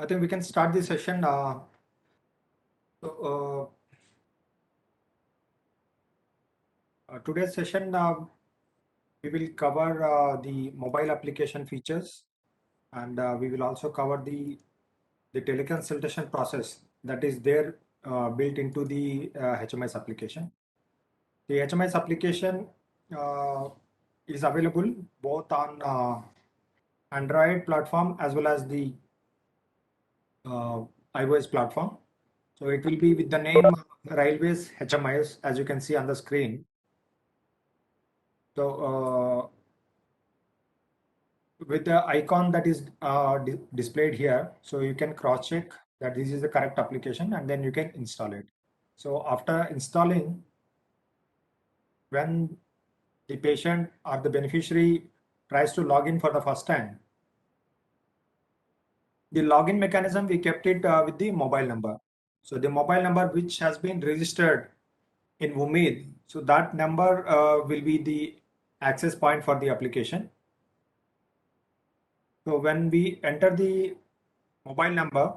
I think we can start the session. So, today's session, we will cover the mobile application features, and we will also cover the teleconsultation process that is there built into the HMIS application. The HMIS application uh, is available both on Android platform as well as the iOS platform. So it will be with the name Railways HMIS, as you can see on the screen. So with the icon that is displayed here, so you can cross check that this is the correct application and then you can install it. So after installing, when the patient or the beneficiary tries to log in for the first time, the login mechanism, we kept it with the mobile number. So the mobile number which has been registered in Umeed, so that number will be the access point for the application. So when we enter the mobile number,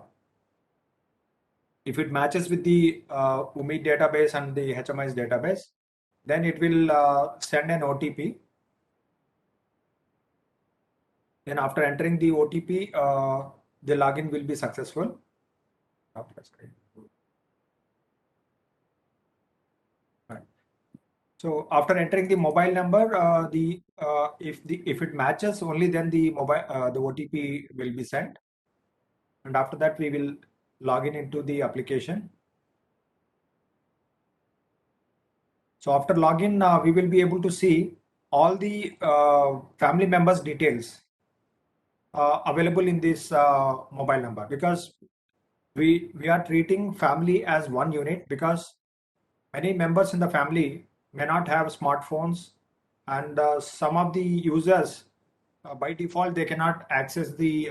if it matches with the Umeed database and the HMIS database, then it will send an OTP. Then after entering the OTP, the login will be successful. Right. So after entering the mobile number, if it matches, only then the OTP will be sent, and after that we will log in into the application. So after login, we will be able to see all the family members' details available in this mobile number, because we are treating family as one unit, because many members in the family may not have smartphones, and some of the users by default they cannot access the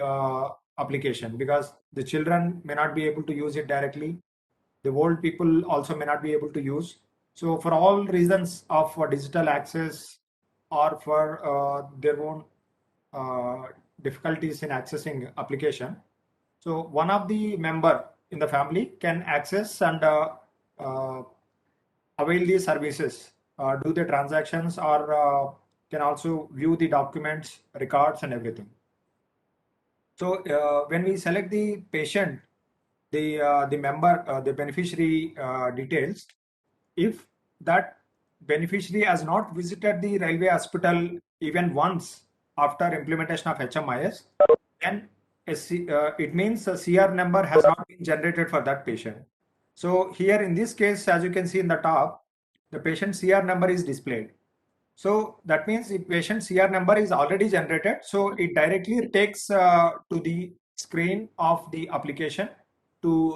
application because the children may not be able to use it directly. The old people also may not be able to use. So for all reasons of digital access or for their own uh, difficulties in accessing application, so one of the member in the family can access and uh, avail these services, do the transactions, or can also view the documents, records, and everything. So when we select the patient, the member, the beneficiary details, if that beneficiary has not visited the railway hospital even once after implementation of HMIS, then it means a CR number has not been generated for that patient. So here in this case, as you can see in the top, the patient CR number is displayed. So that means the patient CR number is already generated. So it directly takes to the screen of the application to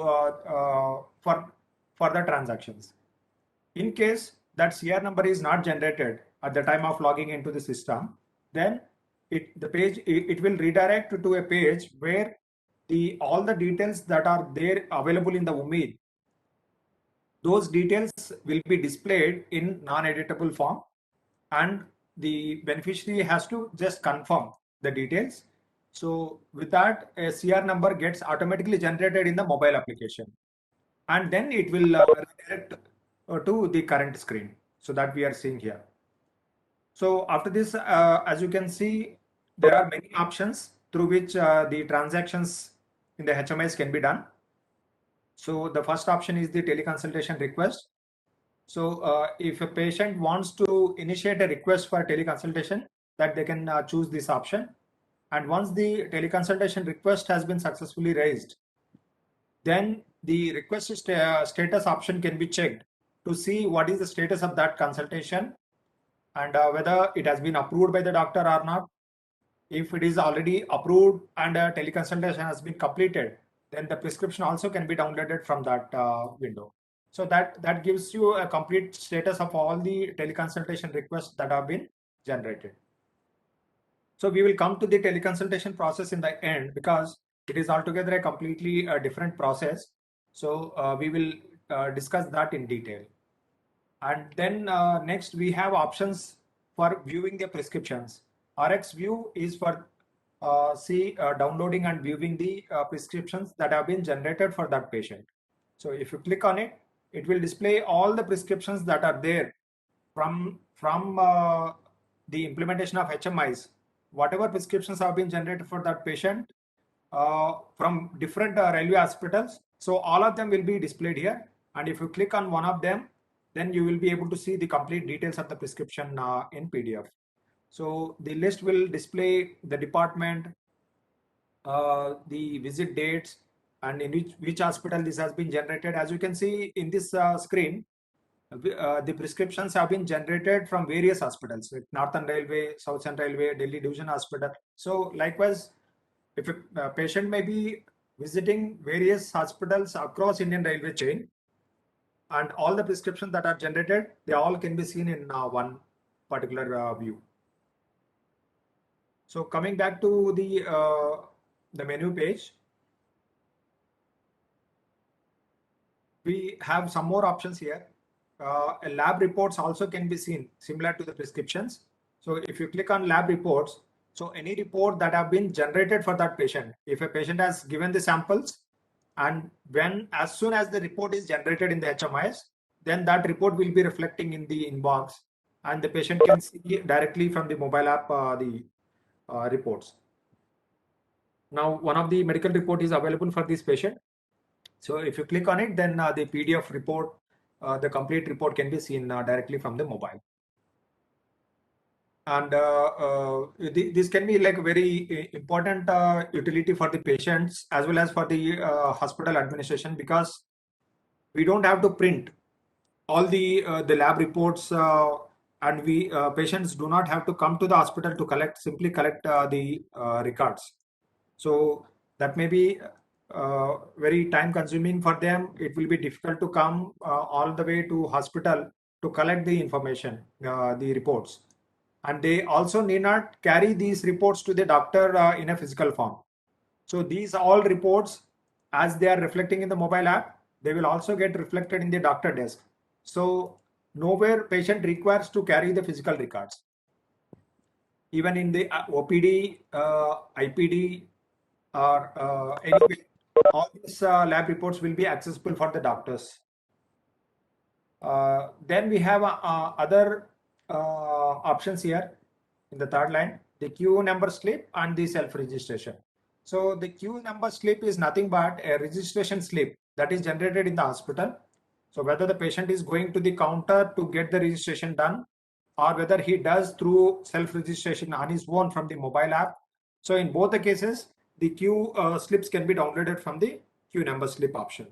for the transactions. In case that CR number is not generated at the time of logging into the system, then it will redirect to a page where all the details that are there available in the Umeed, those details will be displayed in non-editable form, and the beneficiary has to just confirm the details. So with that, a CR number gets automatically generated in the mobile application, and then it will redirect to the current screen, so that we are seeing here. So after this, as you can see, there are many options through which the transactions in the HMIS can be done. So the first option is the teleconsultation request. So if a patient wants to initiate a request for teleconsultation, that they can choose this option. And once the teleconsultation request has been successfully raised, then the request status option can be checked to see what is the status of that consultation, and whether it has been approved by the doctor or not. If it is already approved and teleconsultation has been completed, then the prescription also can be downloaded from that window. So that gives you a complete status of all the teleconsultation requests that have been generated. So we will come to the teleconsultation process in the end, because it is altogether a completely different process. So we will discuss that in detail. And then next we have options for viewing the prescriptions. RX View is for see downloading and viewing the prescriptions that have been generated for that patient. So if you click on it, it will display all the prescriptions that are there from the implementation of HMIs. Whatever prescriptions have been generated for that patient from different railway hospitals. So all of them will be displayed here. And if you click on one of them, then you will be able to see the complete details of the prescription in PDF. So the list will display the department, the visit dates, and in which hospital this has been generated. As you can see in this screen, the prescriptions have been generated from various hospitals, like Northern Railway, Southern Railway, Delhi Division Hospital. So likewise, if a patient may be visiting various hospitals across Indian Railway chain, and all the prescriptions that are generated, they all can be seen in one particular view. So coming back to the menu page, we have some more options here. Lab reports also can be seen similar to the prescriptions. So if you click on lab reports, so any report that have been generated for that patient, if a patient has given the samples, and as soon as the report is generated in the HMIS, then that report will be reflecting in the inbox, and the patient can see directly from the mobile app the reports. Now, one of the medical report is available for this patient. So if you click on it, then the PDF report, the complete report can be seen directly from the mobile. And this can be like very important utility for the patients as well as for the hospital administration, because we don't have to print all the lab reports, and we patients do not have to come to the hospital to simply collect the records. So that may be very time consuming for them. It will be difficult to come all the way to hospital to collect the information, the reports. And they also need not carry these reports to the doctor in a physical form. So these all reports, as they are reflecting in the mobile app, they will also get reflected in the doctor desk. So nowhere patient requires to carry the physical records. Even in the OPD, IPD, or anyway, all these lab reports will be accessible for the doctors. Then we have other options here in the third line, the queue number slip and the self-registration. So the queue number slip is nothing but a registration slip that is generated in the hospital. So whether the patient is going to the counter to get the registration done, or whether he does through self-registration on his own from the mobile app. So in both the cases, the queue slips can be downloaded from the queue number slip option.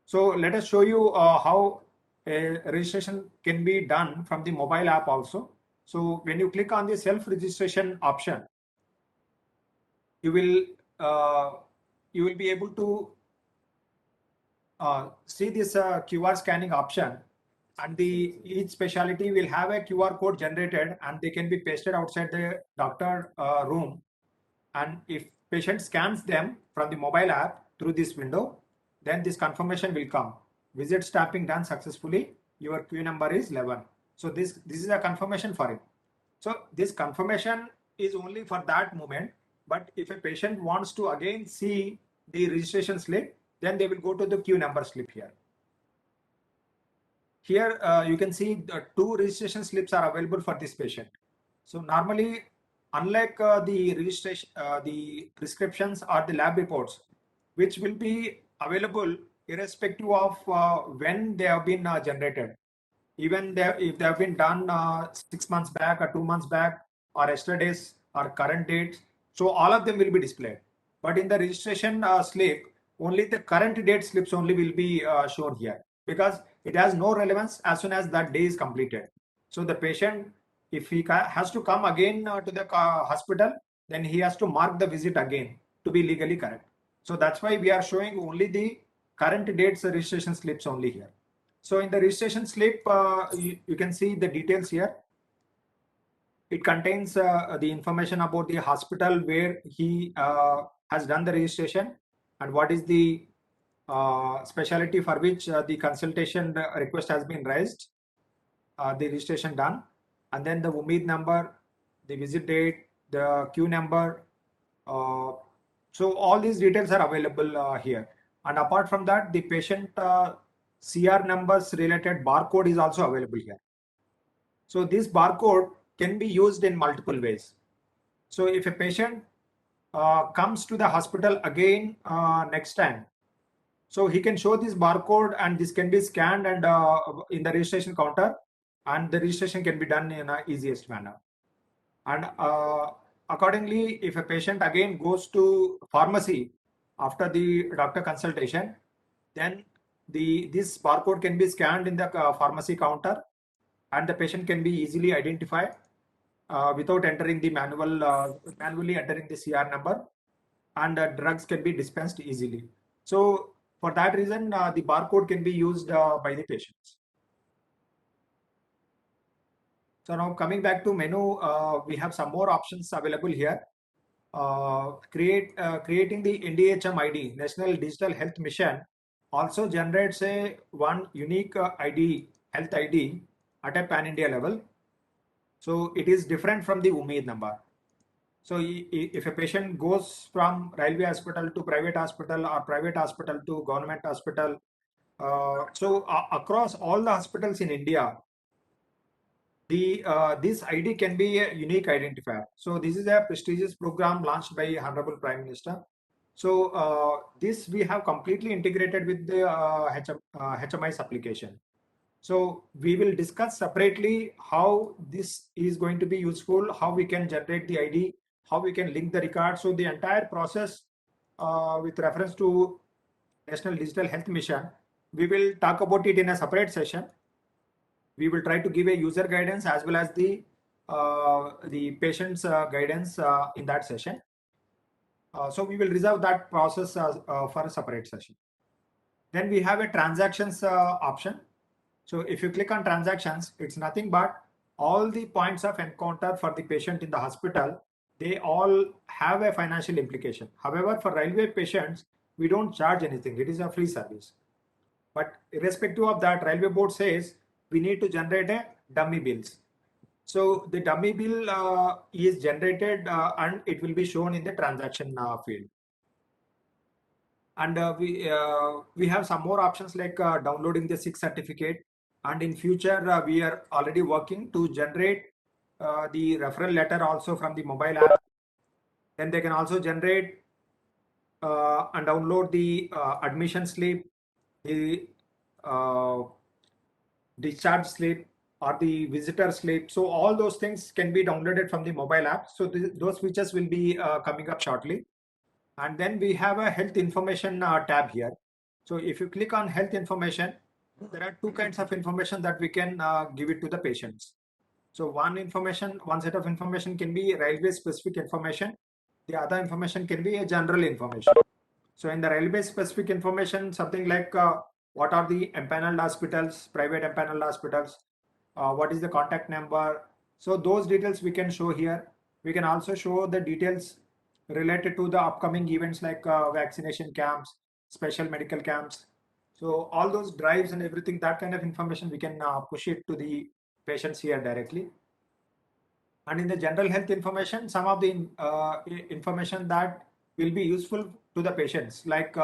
So let us show you how a registration can be done from the mobile app also. So when you click on the self-registration option, you will be able to see this QR scanning option, and each specialty will have a QR code generated, and they can be pasted outside the doctor room. And if patient scans them from the mobile app through this window, then this confirmation will come. Visit stamping done successfully. Your queue number is 11. So this is a confirmation for it. So this confirmation is only for that moment. But if a patient wants to again see the registration slip, then they will go to the queue number slip here. Here you can see the two registration slips are available for this patient. So normally, unlike the registration, the prescriptions or the lab reports, which will be available irrespective of when they have been generated, even if they have been done 6 months back or 2 months back or yesterday's or current dates, so all of them will be displayed. But in the registration slip, only the current date slips only will be shown here, because it has no relevance as soon as that day is completed. So the patient, if he has to come again to the hospital, then he has to mark the visit again to be legally correct. So that's why we are showing only the current dates registration slips only here. So in the registration slip, you can see the details here. It contains the information about the hospital where he has done the registration, and what is the specialty for which the consultation request has been raised, the registration done, and then the Umeed number, the visit date, the queue number, So all these details are available here. And apart from that, the patient CR numbers related barcode is also available here. So this barcode can be used in multiple ways. So if a patient comes to the hospital again next time, so he can show this barcode and this can be scanned and in the registration counter, and the registration can be done in a easiest manner. And accordingly, if a patient again goes to pharmacy after the doctor consultation, then this barcode can be scanned in the pharmacy counter, and the patient can be easily identified without entering the manually entering the CR number, and drugs can be dispensed easily. So for that reason, the barcode can be used by the patients. So now coming back to menu, we have some more options available here. Creating the NDHM ID, National Digital Health Mission, also generates a one unique ID, health ID at a pan-India level. So it is different from the Umeed number. So if a patient goes from railway hospital to private hospital or private hospital to government hospital, so across all the hospitals in India, this ID can be a unique identifier. So this is a prestigious program launched by Honorable Prime Minister. So this we have completely integrated with the HMI's application. So we will discuss separately how this is going to be useful, how we can generate the ID, how we can link the record. So the entire process with reference to National Digital Health Mission, we will talk about it in a separate session. We will try to give a user guidance as well as the patient's guidance in that session. So we will reserve that process for a separate session. Then we have a transactions option. So if you click on transactions, it's nothing but all the points of encounter for the patient in the hospital, they all have a financial implication. However, for railway patients, we don't charge anything. It is a free service. But irrespective of that, Railway Board says we need to generate a dummy bills. So the dummy bill is generated and it will be shown in the transaction field. And we have some more options like downloading the SIG certificate. And in future, we are already working to generate the referral letter also from the mobile app. Then they can also generate and download the admission slip, the discharge slip, or the visitor slip. So all those things can be downloaded from the mobile app. So those features will be coming up shortly. And then we have a health information tab here. So if you click on health information, there are two kinds of information that we can give it to the patients. So one set of information can be railway specific information. The other information can be a general information. So in the railway specific information, something like what are the empaneled hospitals, private empaneled hospitals, what is the contact number. So those details we can show here. We can also show the details related to the upcoming events like vaccination camps, special medical camps. So all those drives and everything, that kind of information, we can push it to the patients here directly. And in the general health information, some of the information that will be useful to the patients, like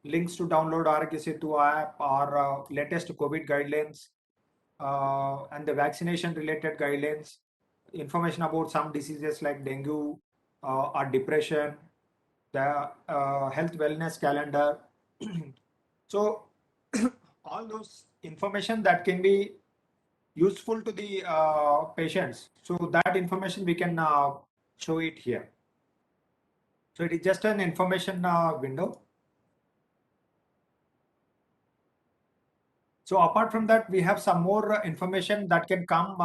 links to download Arogya Setu app or latest COVID guidelines and the vaccination related guidelines, information about some diseases like dengue or depression, the health wellness calendar. So all those information that can be useful to the patients. So that information we can show it here. So it is just an information window. So apart from that, we have some more information that can come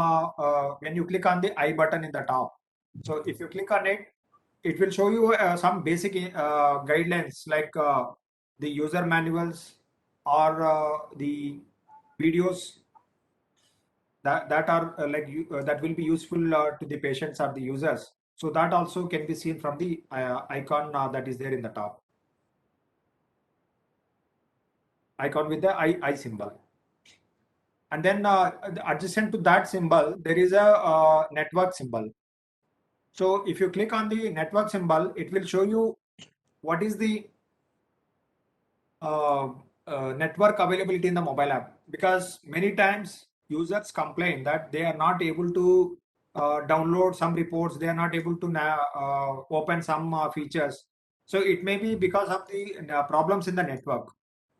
when you click on the I button in the top. So if you click on it, it will show you some basic guidelines like the user manuals or the videos that are that will be useful to the patients or the users. So that also can be seen from the icon that is there in the top. Icon with the I symbol. And then adjacent to that symbol, there is a network symbol. So if you click on the network symbol, it will show you what is the uh, network availability in the mobile app, because many times users complain that they are not able to download some reports, they are not able to open some features. So it may be because of the problems in the network.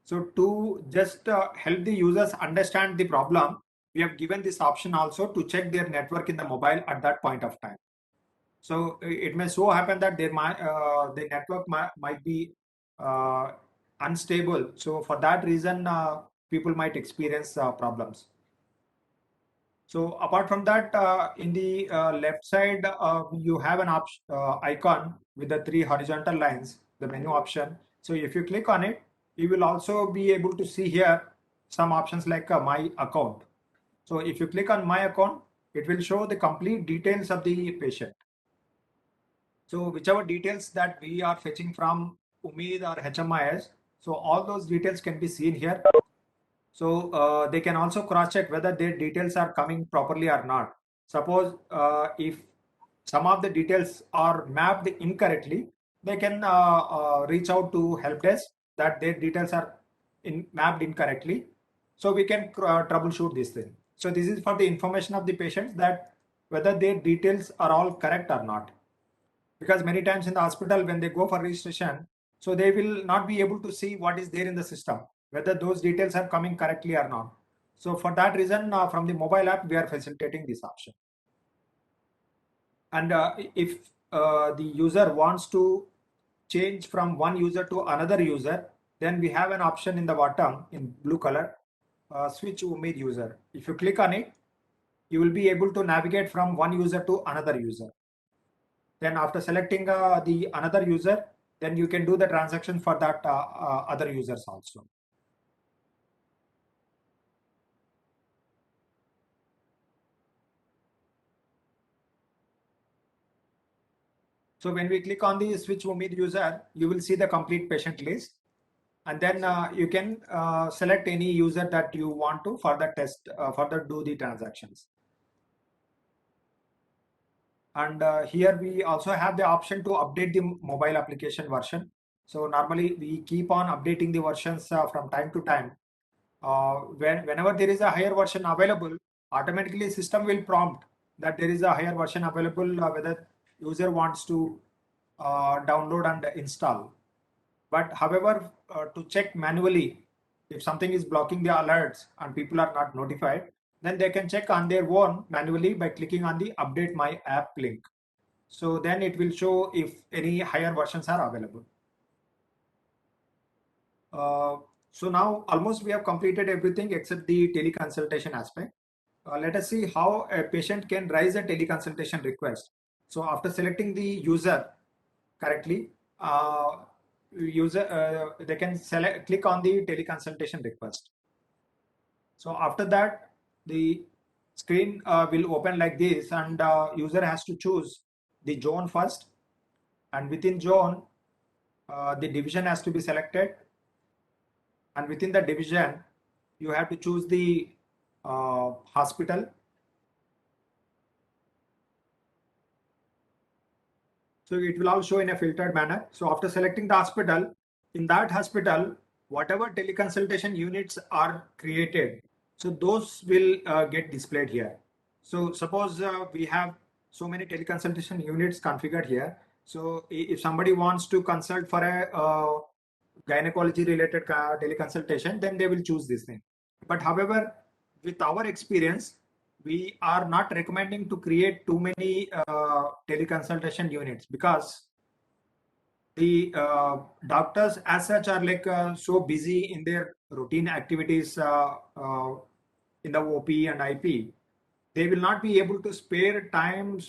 So to just help the users understand the problem, we have given this option also to check their network in the mobile at that point of time. So it may so happen that the network might be uh, unstable. So for that reason, people might experience problems. So apart from that, in the left side, you have an icon with the three horizontal lines, the menu option. So if you click on it, you will also be able to see here some options like my account. So if you click on my account, it will show the complete details of the patient. So whichever details that we are fetching from Umeed or HMIS, so all those details can be seen here. So they can also cross check whether their details are coming properly or not. Suppose if some of the details are mapped incorrectly, they can reach out to help desk that their details are mapped incorrectly. So we can troubleshoot this thing. So this is for the information of the patients that whether their details are all correct or not, because many times in the hospital when they go for registration, so they will not be able to see what is there in the system, whether those details are coming correctly or not. So for that reason, from the mobile app we are facilitating this option. And if the user wants to change from one user to another user, then we have an option in the bottom in blue color, switch Umeed user. If you click on it, you will be able to navigate from one user to another user. Then after selecting the another user, then you can do the transaction for that other users also. So when we click on the switch Umeed user, you will see the complete patient list. And then you can select any user that you want to further test, further do the transactions. And here we also have the option to update the mobile application version. So normally we keep on updating the versions from time to time. Whenever there is a higher version available, automatically system will prompt that there is a higher version available, whether user wants to download and install. But however, to check manually, if something is blocking the alerts and people are not notified, then they can check on their own manually by clicking on the update my app link. So then it will show if any higher versions are available. So now almost we have completed everything except the teleconsultation aspect. Let us see how a patient can raise a teleconsultation request. So after selecting the user correctly, they can click on the teleconsultation request. So after that, the screen will open like this, and user has to choose the zone first, and within zone, the division has to be selected, and within the division, you have to choose the hospital. So it will all show in a filtered manner. So after selecting the hospital, in that hospital, whatever teleconsultation units are created, so those will get displayed here. So suppose we have so many teleconsultation units configured here. So if somebody wants to consult for a gynecology related teleconsultation, then they will choose this thing. But however, with our experience, we are not recommending to create too many teleconsultation units, because the doctors as such are like so busy in their routine activities in the OP and IP. They will not be able to spare time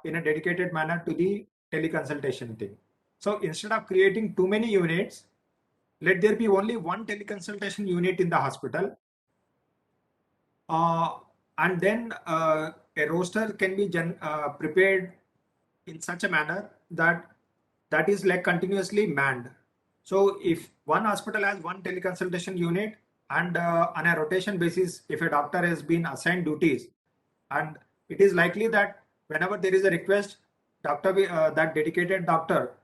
in a dedicated manner to the teleconsultation thing. So instead of creating too many units, let there be only one teleconsultation unit in the hospital, uh, and then a roster can be prepared in such a manner that that is like continuously manned. So if one hospital has one teleconsultation unit, and on a rotation basis, if a doctor has been assigned duties, and it is likely that whenever there is a request, that dedicated doctor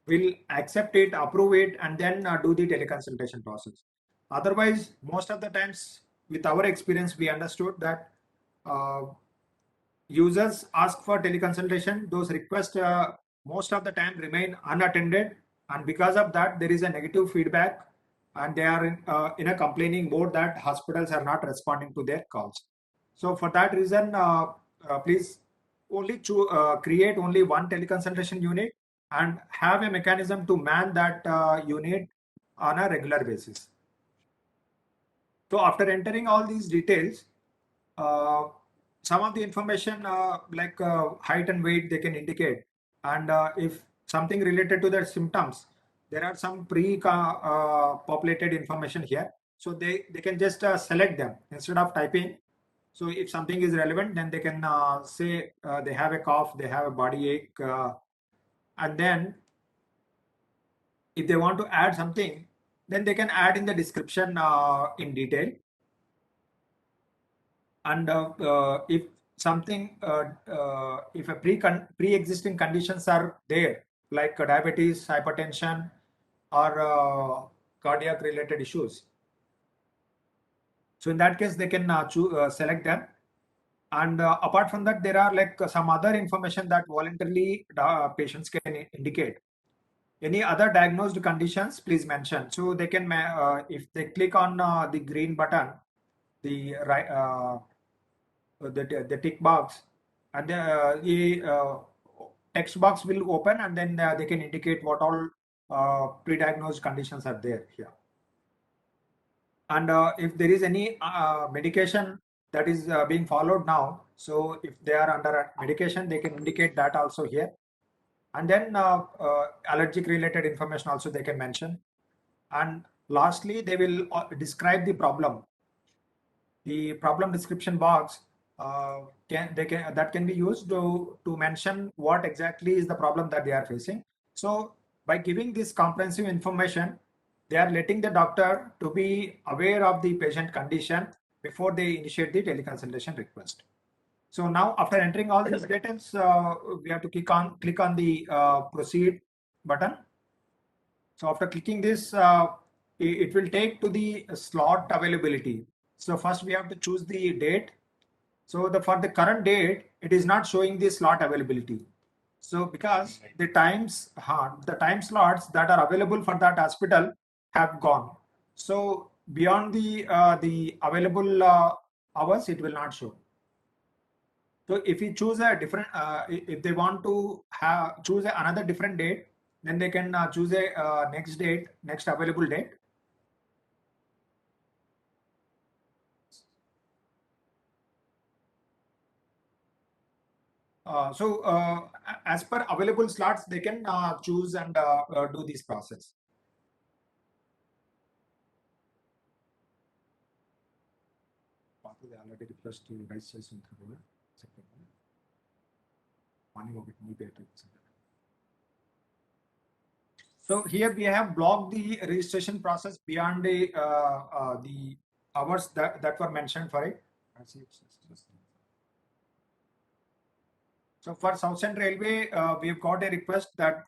will accept it, approve it, and then do the teleconsultation process. Otherwise, most of the times, with our experience, we understood that uh, users ask for teleconsultation, those requests most of the time remain unattended, and because of that, there is a negative feedback, and they are in a complaining mode that hospitals are not responding to their calls. So for that reason, please only create only one teleconsultation unit and have a mechanism to man that unit on a regular basis. So after entering all these details, uh, some of the information like height and weight they can indicate, and if something related to their symptoms, there are some pre-populated information here. So they can just select them instead of typing. So if something is relevant, then they can say they have a cough, they have a body ache, and then if they want to add something, then they can add in the description in detail. And if something if a pre-existing conditions are there, like diabetes, hypertension, or cardiac related issues, so in that case they can select them. And apart from that, there are like some other information that voluntarily patients can indicate. Any other diagnosed conditions, please mention. So they can if they click on the green button, the right the tick box, and the text box will open, and then they can indicate what all pre-diagnosed conditions are there here. And if there is any medication that is being followed now, so if they are under a medication, they can indicate that also here. And then allergic related information also they can mention. And lastly, they will describe the problem. The problem description box that can be used to mention what exactly is the problem that they are facing. So by giving this comprehensive information, they are letting the doctor to be aware of the patient condition before they initiate the teleconsultation request. So now after entering all these details, we have to click on the proceed button. So after clicking this, it will take to the slot availability. So first we have to choose the date. So for the current date, it is not showing the slot availability. So because the time slots that are available for that hospital have gone. So beyond the available hours, it will not show. So if you choose a different, if they want to choose another different date, then they can choose a next available date. As per available slots, they can choose and do this process. Already request to registration through So here we have blocked the registration process beyond the hours that were mentioned for it. So for South Central Railway, we've got a request that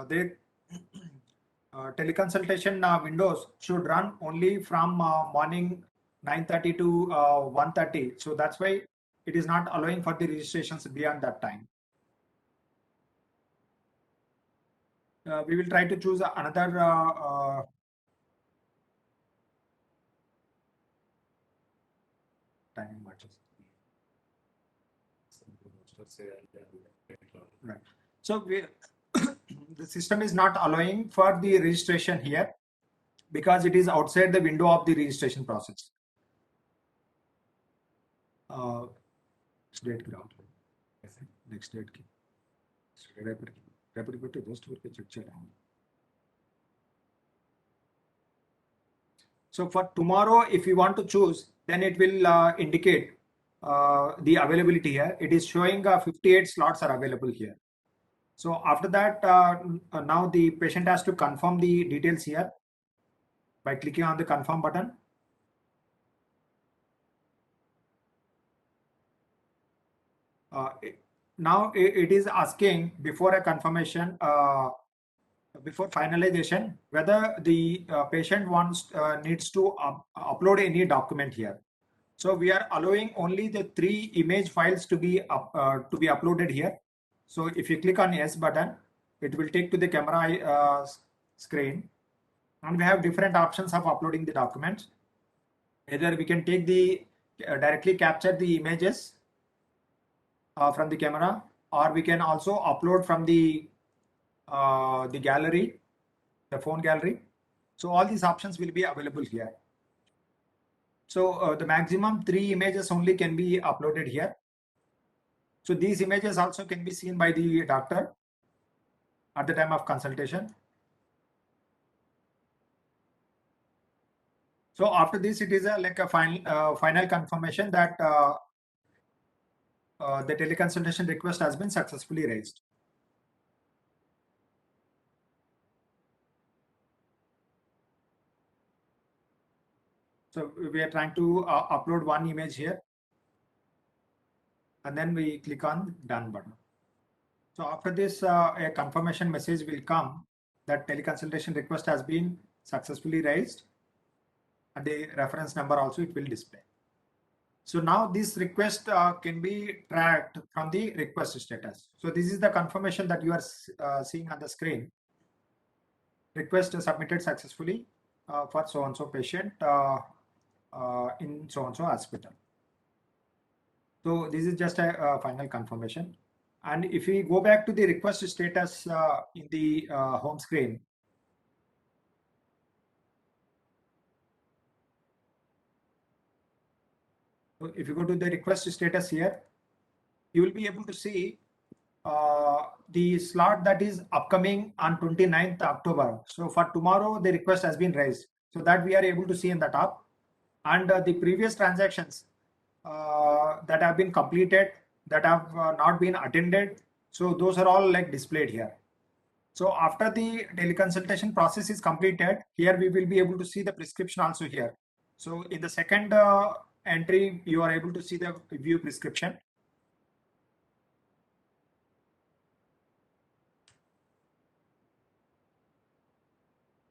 they teleconsultation windows should run only from morning 9:30 to 1:30. So that's why it is not allowing for the registrations beyond that time. We will try to choose another timing matches. Right. So the system is not allowing for the registration here because it is outside the window of the registration process. Date ground. Next date. So for tomorrow, if you want to choose, then it will indicate the availability here. It is showing 58 slots are available here. So after that, now the patient has to confirm the details here by clicking on the confirm button. now it is asking before a confirmation, before finalization, whether the patient needs to upload any document here. So we are allowing only the 3 image files to be uploaded here. So if you click on yes button, it will take to the camera screen, and we have different options of uploading the documents. Either we can take the directly capture the images from the camera, or we can also upload from the gallery, the phone gallery. So all these options will be available here. So the maximum 3 images only can be uploaded here. So these images also can be seen by the doctor at the time of consultation. So after this, it is like a final confirmation that the teleconsultation request has been successfully raised. So we are trying to upload one image here, and then we click on done button. So after this, a confirmation message will come that teleconsultation request has been successfully raised, and the reference number also it will display. So now this request can be tracked from the request status. So this is the confirmation that you are seeing on the screen. Request submitted successfully for so-and-so patient in so-and-so hospital. So this is just a final confirmation. And if we go back to the request status in the home screen, so if you go to the request status here, you will be able to see the slot that is upcoming on 29th October. So for tomorrow, the request has been raised. So that we are able to see in the top. And the previous transactions that have been completed, that have not been attended. So those are all like displayed here. So after the teleconsultation process is completed, here we will be able to see the prescription also here. So in the second entry, you are able to see the view prescription.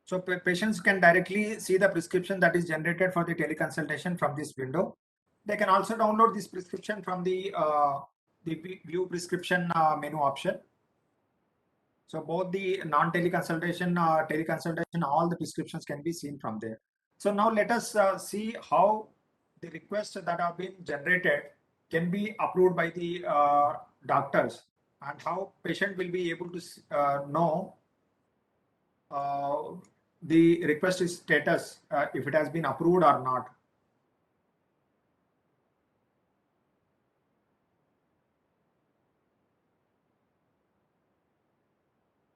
So patients can directly see the prescription that is generated for the teleconsultation from this window. They can also download this prescription from the view prescription menu option. So both the non-teleconsultation, teleconsultation, all the prescriptions can be seen from there. So now let us see how the requests that have been generated can be approved by the doctors, and how patient will be able to know uh, the request status, if it has been approved or not.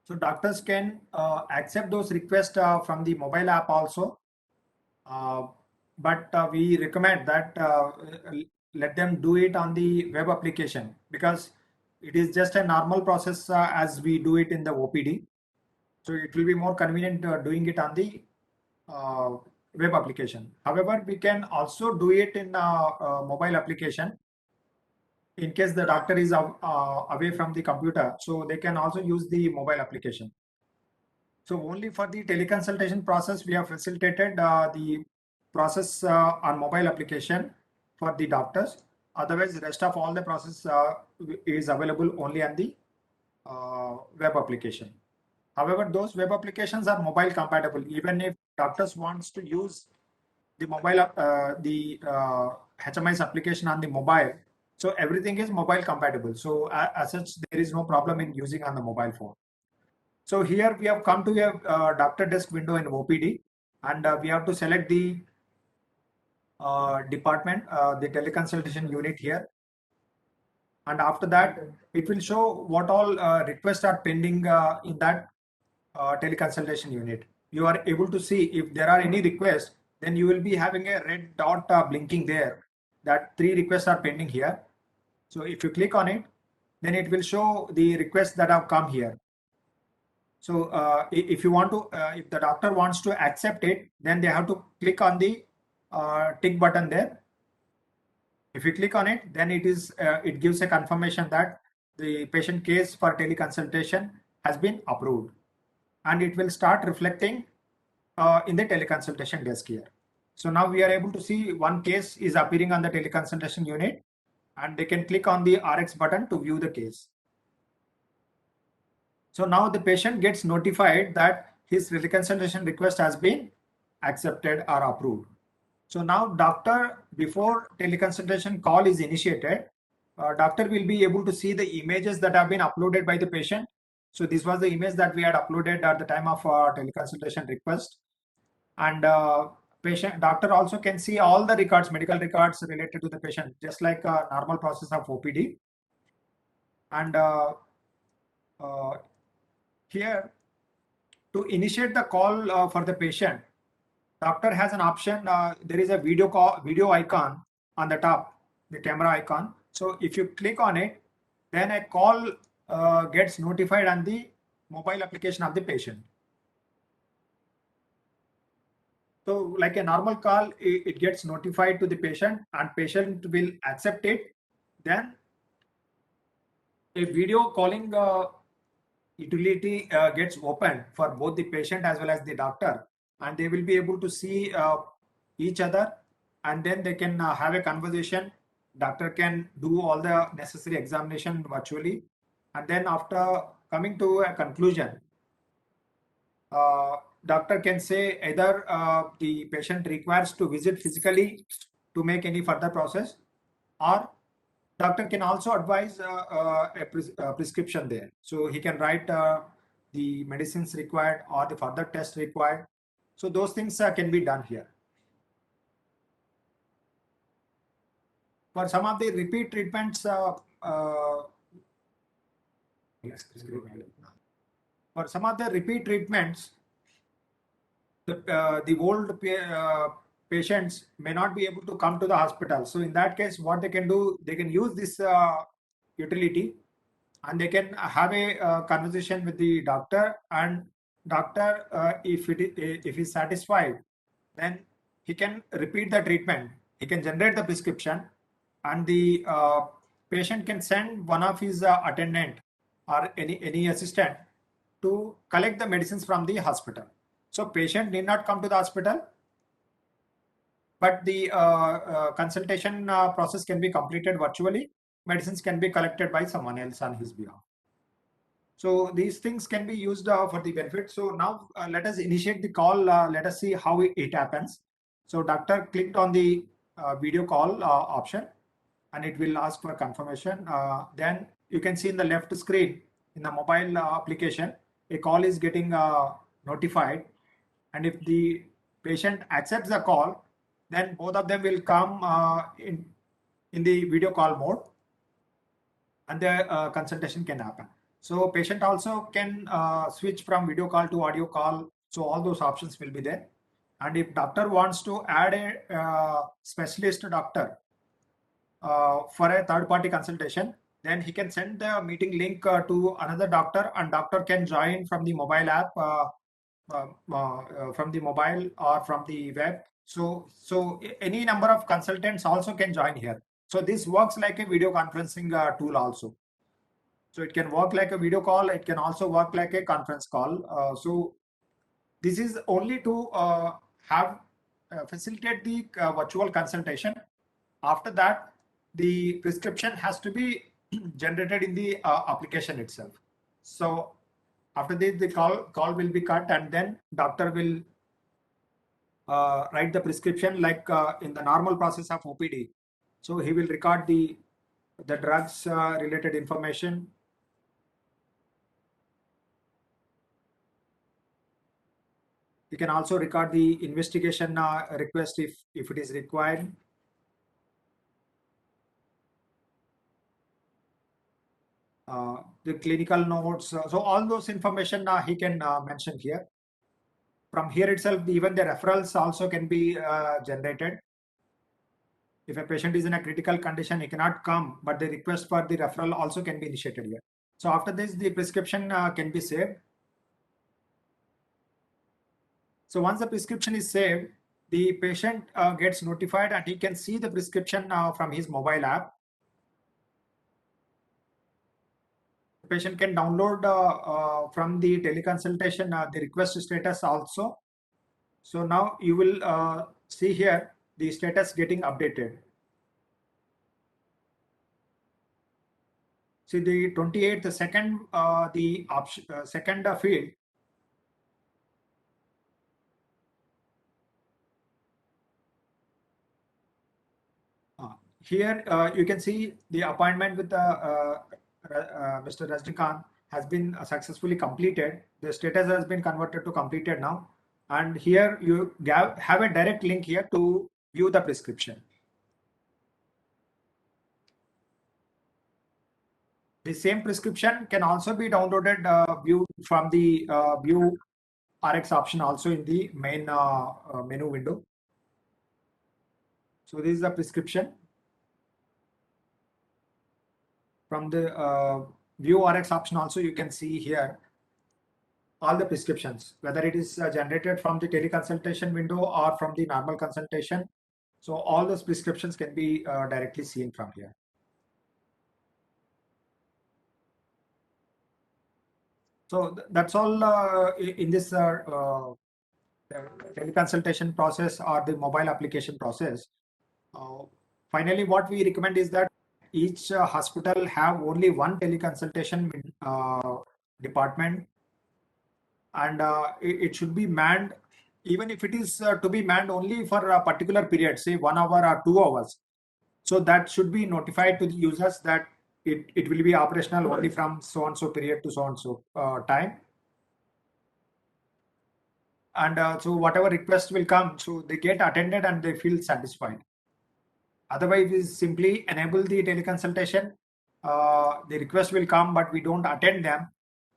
So doctors can accept those requests from the mobile app also, but we recommend that let them do it on the web application, because it is just a normal process as we do it in the OPD. So it will be more convenient doing it on the uh, web application. However, we can also do it in mobile application in case the doctor is away from the computer. So they can also use the mobile application. So only for the teleconsultation process, we have facilitated the process on mobile application for the doctors. Otherwise, the rest of all the process is available only on the web application. However, those web applications are mobile compatible. Even if doctors wants to use the mobile, HMI's application on the mobile, so everything is mobile compatible. So as such, there is no problem in using on the mobile phone. So here we have come to a doctor desk window in OPD, and we have to select the department, the teleconsultation unit here. And after that, it will show what all requests are pending in that teleconsultation unit. You are able to see if there are any requests, then you will be having a red dot blinking there, that 3 requests are pending here. So if you click on it, then it will show the requests that have come here. So if you want to, if the doctor wants to accept it, then they have to click on the tick button there. If you click on it, then it gives a confirmation that the patient case for teleconsultation has been approved, and it will start reflecting in the teleconsultation desk here. So now we are able to see one case is appearing on the teleconsultation unit, and they can click on the RX button to view the case. So now the patient gets notified that his teleconsultation request has been accepted or approved. So now doctor, before teleconsultation call is initiated, doctor will be able to see the images that have been uploaded by the patient. So this was the image that we had uploaded at the time of teleconsultation request. And doctor also can see all the records, medical records related to the patient, just like a normal process of OPD. And here, to initiate the call for the patient, doctor has an option. There is a video icon on the top, the camera icon. So if you click on it, then a call gets notified on the mobile application of the patient. So like a normal call, it gets notified to the patient, and patient will accept it. Then a video calling utility gets opened for both the patient as well as the doctor, and they will be able to see each other, and then they can have a conversation. Doctor can do all the necessary examination virtually, and then after coming to a conclusion, doctor can say either the patient requires to visit physically to make any further process, or doctor can also advise a prescription there. So he can write the medicines required or the further test required. So those things can be done here. For some of the repeat treatments, for some of the repeat treatments, the old patients may not be able to come to the hospital. So in that case, what they can do, they can use this utility, and they can have a conversation with the doctor, and doctor, if he's satisfied, then he can repeat the treatment. He can generate the prescription, and the patient can send one of his attendant or any assistant to collect the medicines from the hospital. So patient need not come to the hospital, but the consultation process can be completed virtually. Medicines can be collected by someone else on his behalf. So these things can be used for the benefit. So now let us initiate the call. Let us see how it happens. So doctor clicked on the video call option, and it will ask for confirmation. Then you can see in the left screen in the mobile application, a call is getting notified. And if the patient accepts the call, then both of them will come in the video call mode, and the consultation can happen. So patient also can switch from video call to audio call. So all those options will be there. And if doctor wants to add a specialist doctor for a third-party consultation, then he can send the meeting link to another doctor, and doctor can join from the mobile app, from the mobile or from the web. So any number of consultants also can join here. So this works like a video conferencing tool also. So it can work like a video call. It can also work like a conference call. So this is only to have facilitate the virtual consultation. After that, the prescription has to be generated in the application itself. So after this, the call will be cut, and then doctor will write the prescription like in the normal process of OPD. So he will record the drugs related information. You can also record the investigation request if it is required. The clinical notes. So all those information he can mention here. From here itself, even the referrals also can be generated. If a patient is in a critical condition, he cannot come, but the request for the referral also can be initiated here. So after this, the prescription can be saved. So once the prescription is saved, the patient gets notified, and he can see the prescription from his mobile app. patient can download from the teleconsultation the request status also. So now you will see here the status getting updated. See the 28th, the second, the option, second field. Here you can see the appointment with Mr. Rajnikant has been successfully completed. The status has been converted to completed now. And here you have a direct link here to view the prescription. The same prescription can also be downloaded, viewed from the view RX option also in the main menu window. So this is the prescription. From the view RX option also you can see here all the prescriptions, whether it is generated from the teleconsultation window or from the normal consultation. So all those prescriptions can be directly seen from here. So that's all in this teleconsultation process or the mobile application process. Finally, what we recommend is that each hospital have only one teleconsultation department, and it should be manned, even if it is to be manned only for a particular period, say 1 hour or 2 hours. So that should be notified to the users that it will be operational only from so and so period to so and so time. And so whatever request will come, so they get attended and they feel satisfied. Otherwise, we simply enable the teleconsultation. The request will come, but we don't attend them.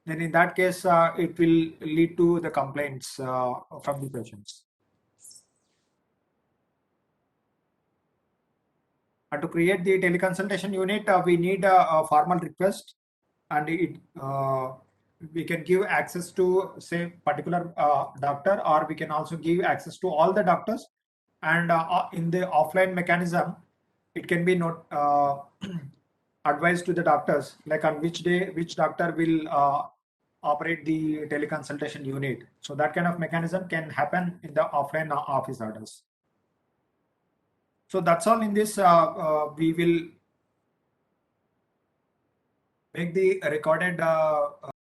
Then in that case, it will lead to the complaints from the patients. And to create the teleconsultation unit, we need a formal request, and we can give access to say particular doctor, or we can also give access to all the doctors. And in the offline mechanism, it can be not advised to the doctors like on which day which doctor will operate the teleconsultation unit. So that kind of mechanism can happen in the offline office orders. So that's all in this. We will make the recorded